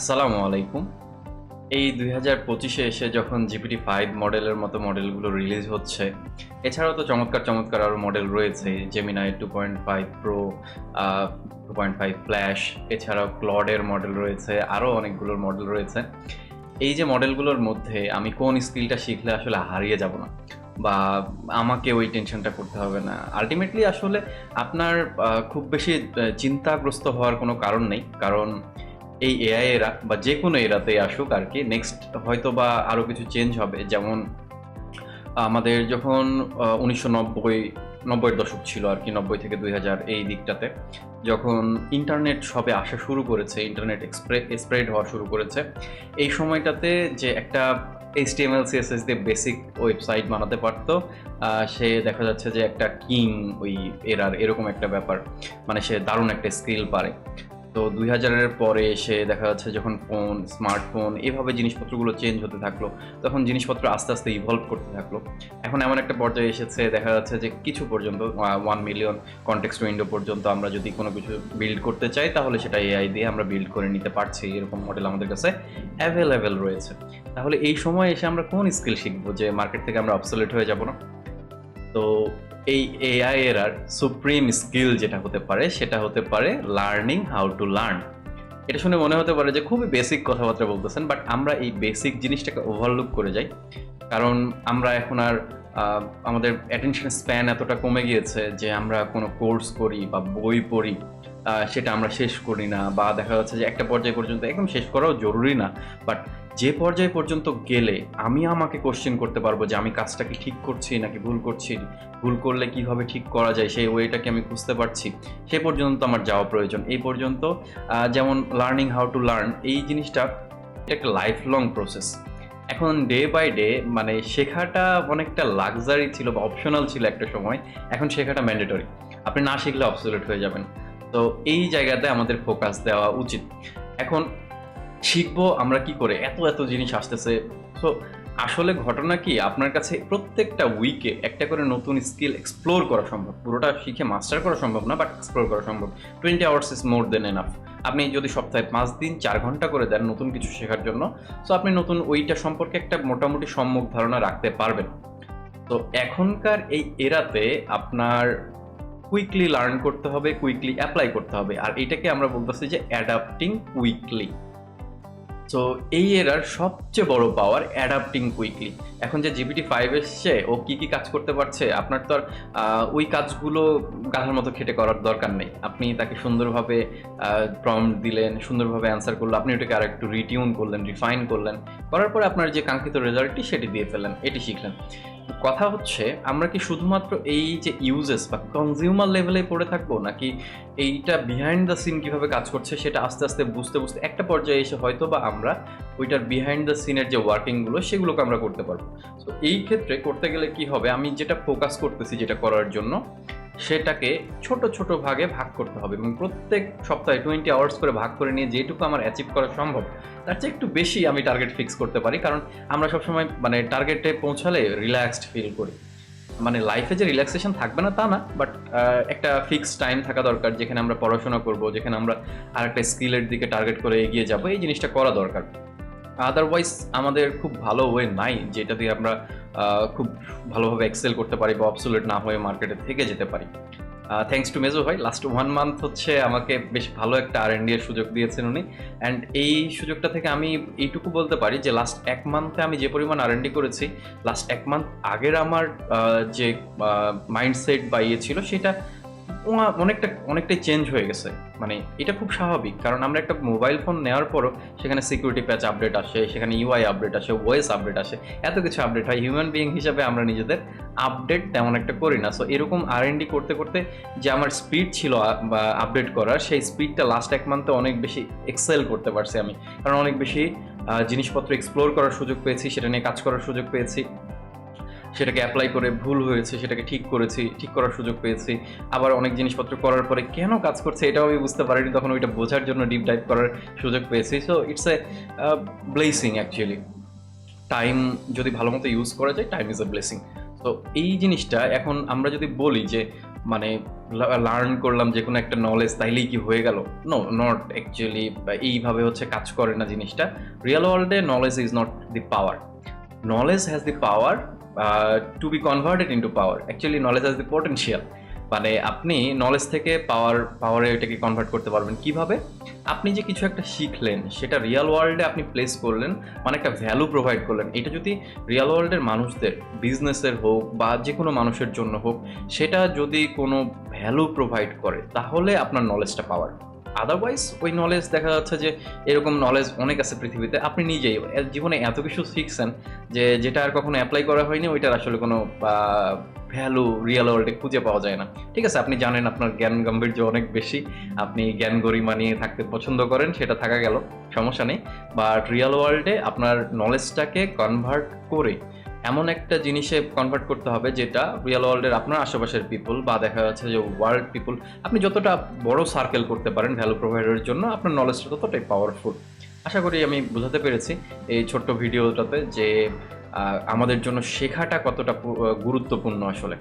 আসসালামু আলাইকুম। এই ২০২৫-এ এসে যখন GPT-5 মডেলের মতো মডেলগুলো রিলিজ হচ্ছে, এছাড়াও তো চমৎকার, চমৎকার আরও মডেল রয়েছে। Gemini 2.5 Pro, আ 2.5 Flash, এছাড়াও Claude এর মডেল রয়েছে, আরও অনেকগুলোর মডেল রয়েছে। এই যে মডেলগুলোর মধ্যে আমি কোন স্কিলটা শিখলে আসলে হারিয়ে যাব না বা আমাকে ওই টেনশনটা করতে হবে না। আল্টিমেটলি আসলে আপনার খুব বেশি চিন্তাগ্রস্ত হওয়ার কোনো কারণ নেই। কারণ এই এআই এরা বা যেকোনো এরাতেই আসুক আরকি, নেক্সট হয়তোবা আরো কিছু চেঞ্জ হবে। যেমন আমাদের যখন ১৯৯০ এর দশক ছিল আরকি, ৯০ থেকে ২০০০ এই দিকটাতে। যখন ইন্টারনেট সবে আসা শুরু করেছে, ইন্টারনেট স্প্রেড হওয়া শুরু করেছে। এই সময়টাতে যে একটা HTML, CSS দিয়ে বেসিক ওয়েবসাইট বানাতে পারত, সে দেখা যাচ্ছে যে একটা কিং ওই এরার এরকম একটা ব্যাপার। মানে সে দারুণ একটা স্কিল পারে। তো ২০০০ এর পরে এসে দেখা যাচ্ছে যখন ফোন, স্মার্টফোন এভাবে জিনিসপত্রগুলো চেঞ্জ হতে থাকলো, তখন জিনিসপত্র আস্তে, আস্তে ইভলভ করতে থাকলো। এখন এমন একটা পর্যায়ে এসেছে দেখা যাচ্ছে যে কিছু পর্যন্ত 1 মিলিয়ন কনটেক্সট উইন্ডো পর্যন্ত আমরা যদি কোনো কিছু বিল্ড করতে চাই, তাহলে সেটা এআই দিয়ে আমরা বিল্ড করে নিতে পারছি। এরকম মডেল আমাদের কাছে অ্যাভেলেবল রয়েছে। তাহলে এই সময় এসে আমরা কোন স্কিল শিখবো যে মার্কেট থেকে আমরা অবসোলিউট হয়ে যাব না? তো এই এআই এর আর সুপ্রিম স্কিল যেটা হতে পারে সেটা হতে পারে লার্নিং হাউ টু লার্ন। এটা শুনে মনে হতে পারে যে খুবই বেসিক কথাবার্তা বলতেছেন, বাট আমরা এই বেসিক জিনিসটাকে ওভারলুক করে যাই। কারণ আমরা এখন আর আমাদের অ্যাটেনশন স্প্যান এতটা কমে গিয়েছে যে আমরা কোনো কোর্স করি বা বই পড়ি, সেটা আমরা শেষ করি না, বা দেখা যাচ্ছে যে একটা পর্যায় পর্যন্ত একদম শেষ করাও জরুরি না। বাট যে পর্যায় পর্যন্ত গেলে আমি আমাকে কোশ্চেন করতে পারবো যে আমি কাজটা কি ঠিক করছি নাকি ভুল করছি, ভুল করলে কিভাবে ঠিক করা যায় সেই ওয়েটাকে আমি বুঝতে পারছি, সে পর্যন্ত আমার যাওয়া প্রয়োজন। এই পর্যন্ত যেমন লার্নিং হাউ টু লার্ন এই জিনিসটা, এটা একটা লাইফ লং প্রসেস। এখন ডে বাই ডে মানে শেখাটা অনেকটা লাক্সারি ছিল বা অপশনাল ছিল একটা সময়, এখন শেখাটা ম্যান্ডেটরি। আপনি না শিখলে অবসোলিউট হয়ে যাবেন। তো এই জায়গাতে আমাদের ফোকাস দেওয়া উচিত। এখন শিখবো আমরা কি করে? এত, এত জিনিস আসতেছে। সো আসলে ঘটনা কি? আপনার কাছে প্রত্যেকটা উইকে একটা করে নতুন স্কিল এক্সপ্লোর করা সম্ভব। পুরোটা শিখে মাস্টার করা সম্ভব না, বাট এক্সপ্লোর করা সম্ভব। 20 hours is more than enough. আপনি যদি সপ্তাহে ৫ দিন ৪ ঘন্টা করে দেন নতুন কিছু শেখার জন্য, সো আপনি নতুন ওইটা সম্পর্কে একটা মোটামুটি সম্যক ধারণা রাখতে পারবেন। তো এখনকার এই এরাতে আপনার কুইকলি লার্ন করতে হবে, কুইকলি এপ্লাই করতে হবে। আর এটাকে আমরা বলতেছি যে অ্যাডাপ্টিং কুইকলি। সো এই এরার সবচেয়ে বড় পাওয়ার অ্যাডাপ্টিং কুইকলি। এখন যে GPT-5 এসছে, ও কি, কি কাজ করতে পারছে, আপনার তো আর ওই কাজগুলো গাধার মতো খেটে করার দরকার নেই। আপনি তাকে সুন্দরভাবে প্রম্পট দিলেন, সুন্দরভাবে অ্যান্সার করলো। আপনি ওটাকে আরেকটু রিটিউন করলেন, রিফাইন করলেন। করার পরে আপনার যে কাঙ্ক্ষিত রেজাল্টটি সেটি দিয়ে ফেললেন। এটি শিখলেন। কথা হচ্ছে আমরা কি শুধুমাত্র এই যে ইউজেস বা কনজিউমার লেভেলে পড়ে থাকবো, নাকি এইটা বিহাইন্ড দ্য সিন কিভাবে কাজ করছে সেটা আস্তে আস্তে বুঝতে বুঝতে একটা পর্যায়ে এসে হয়তো বা আমরা ওইটার বিহাইন্ড দ্য সিনের যে ওয়ার্কিংগুলো সেগুলোকে আমরা করতে পারবো। তো এই ক্ষেত্রে করতে গেলে কি হবে, আমি যেটা ফোকাস করতেছি যেটা করার জন্য, সেটাকে ছোট ছোট ভাগে ভাগ করতে হবে এবং প্রত্যেক সপ্তাহে 20 আওয়ার্স করে ভাগ করে নিয়ে যেটুকু আমার অ্যাচিভ করা সম্ভব তার চেয়ে একটু বেশি আমি টার্গেট ফিক্স করতে পারি। কারণ আমরা সবসময় মানে টার্গেটে পৌঁছালে রিল্যাক্সড ফিল করি। মানে লাইফে যে রিল্যাক্সেশন থাকবে না তা না, বাট একটা ফিক্সড টাইম থাকা দরকার যেখানে আমরা পড়াশোনা করব, যেখানে আমরা আরেকটা স্কিলের দিকে টার্গেট করে এগিয়ে যাব। এই জিনিসটা করা দরকার। আদারওয়াইজ আমাদের খুব ভালো ওয়ে নাই যেটা দিয়ে আমরা খুব ভালোভাবে এক্সেল করতে পারি বা অবসোলিউট না হয়ে মার্কেটে থেকে যেতে পারি। থ্যাঙ্কস টু মেজো ভাই, লাস্ট 1 মান্থ হচ্ছে আমাকে বেশ ভালো একটা R&D এর সুযোগ দিয়েছেন উনি। অ্যান্ড এই সুযোগটা থেকে আমি এইটুকু বলতে পারি যে লাস্ট 1 মান্থে আমি যে পরিমাণ R&D করেছি, লাস্ট 1 মান্থ আগের আমার যে মাইন্ডসেট বা ইয়ে ছিল সেটা অনেকটাই চেঞ্জ হয়ে গেছে। মানে এটা খুব স্বাভাবিক। কারণ আমরা একটা মোবাইল ফোন নেওয়ার পরও সেখানে সিকিউরিটি প্যাচ আপডেট আসে, সেখানে UI আপডেট আসে, ওএস আপডেট আসে, এত কিছু আপডেট হয়। হিউম্যান বিইং হিসাবে আমরা নিজেদের আপডেট তেমন একটা করি না। সো এরকম R&D করতে, করতে যে আমার স্পিড ছিল বা আপডেট করার, সেই স্পিডটা লাস্ট 1 মান্থে অনেক বেশি এক্সেল করতে পারছি আমি। কারণ অনেক বেশি জিনিসপত্র এক্সপ্লোর করার সুযোগ পেয়েছি, সেটা নিয়ে কাজ করার সুযোগ পেয়েছি। সেটাকে অ্যাপ্লাই করে ভুল হয়েছে সেটাকে ঠিক করেছি, ঠিক করার সুযোগ পেয়েছি। আবার অনেক জিনিসপত্র করার পরে কেন কাজ করছে এটাও আমি বুঝতে পারিনি, তখন ওইটা বোঝার জন্য ডিপ ডাইভ করার সুযোগ পেয়েছি। So it's a blessing actually. Time যদি ভালো মতো ইউজ করা যায়, টাইম ইজ এ ব্লেসিং। তো এই জিনিসটা এখন আমরা যদি বলি যে মানে লার্ন করলাম যে কোনো একটা নলেজ তাইলেই কি হয়ে গেল? নো, নট অ্যাকচুয়ালি এইভাবে হচ্ছে কাজ করে না জিনিসটা। রিয়েল ওয়ার্ল্ডে knowledge is not the power. Knowledge has the power to be converted into power. Actually knowledge has the potential. মানে আপনি নলেজ থেকে পাওয়ারে এটাকে কনভার্ট করতে পারবেন কিভাবে? আপনি যে কিছু একটা শিখলেন সেটা রিয়েল ওয়ার্ল্ডে আপনি প্লেস করলেন, মানে একটা ভ্যালু প্রোভাইড করলেন। এটা যদি রিয়েল ওয়ার্ল্ডের মানুষদের, বিজনেসের হোক বা যে কোনো মানুষের জন্য হোক, সেটা যদি কোনো ভ্যালু প্রোভাইড করে তাহলে আপনার নলেজটা পাওয়ার। আদারওয়াইজ ওই নলেজ দেখা যাচ্ছে যে এরকম নলেজ অনেক আছে পৃথিবীতে, আপনি নিজেই জীবনে এত কিছু শিখছেন যে যেটা আর কখনো অ্যাপ্লাই করা হয়নি, ওইটার আসলে কোনো ভ্যালু রিয়েল ওয়ার্ল্ডে খুঁজে পাওয়া যায় না। ঠিক আছে, আপনি জানেন আপনার জ্ঞান গাম্ভীর্য অনেক বেশি, আপনি জ্ঞান গরিমা নিয়ে থাকতে পছন্দ করেন, সেটা থাকা গেল, সমস্যা নেই। বাট রিয়েল ওয়ার্ল্ডে আপনার নলেজটাকে কনভার্ট করে এমন একটা জিনিসে কনভার্ট করতে হবে যেটা রিয়েল ওয়ার্ল্ডের আপনার আশেপাশের পিপল বা দেখা যাচ্ছে যে ওয়ার্ল্ড পিপল, আপনি যতটা বড় সার্কেল করতে পারেন ভ্যালু প্রোভাইডারের জন্য, আপনার নলেজটা ততটাই পাওয়ারফুল। আশা করি আমি বোঝাতে পেরেছি এই ছোট্ট ভিডিওটাতে যে আমাদের জন্য শেখাটা কতটা গুরুত্বপূর্ণ আসলে।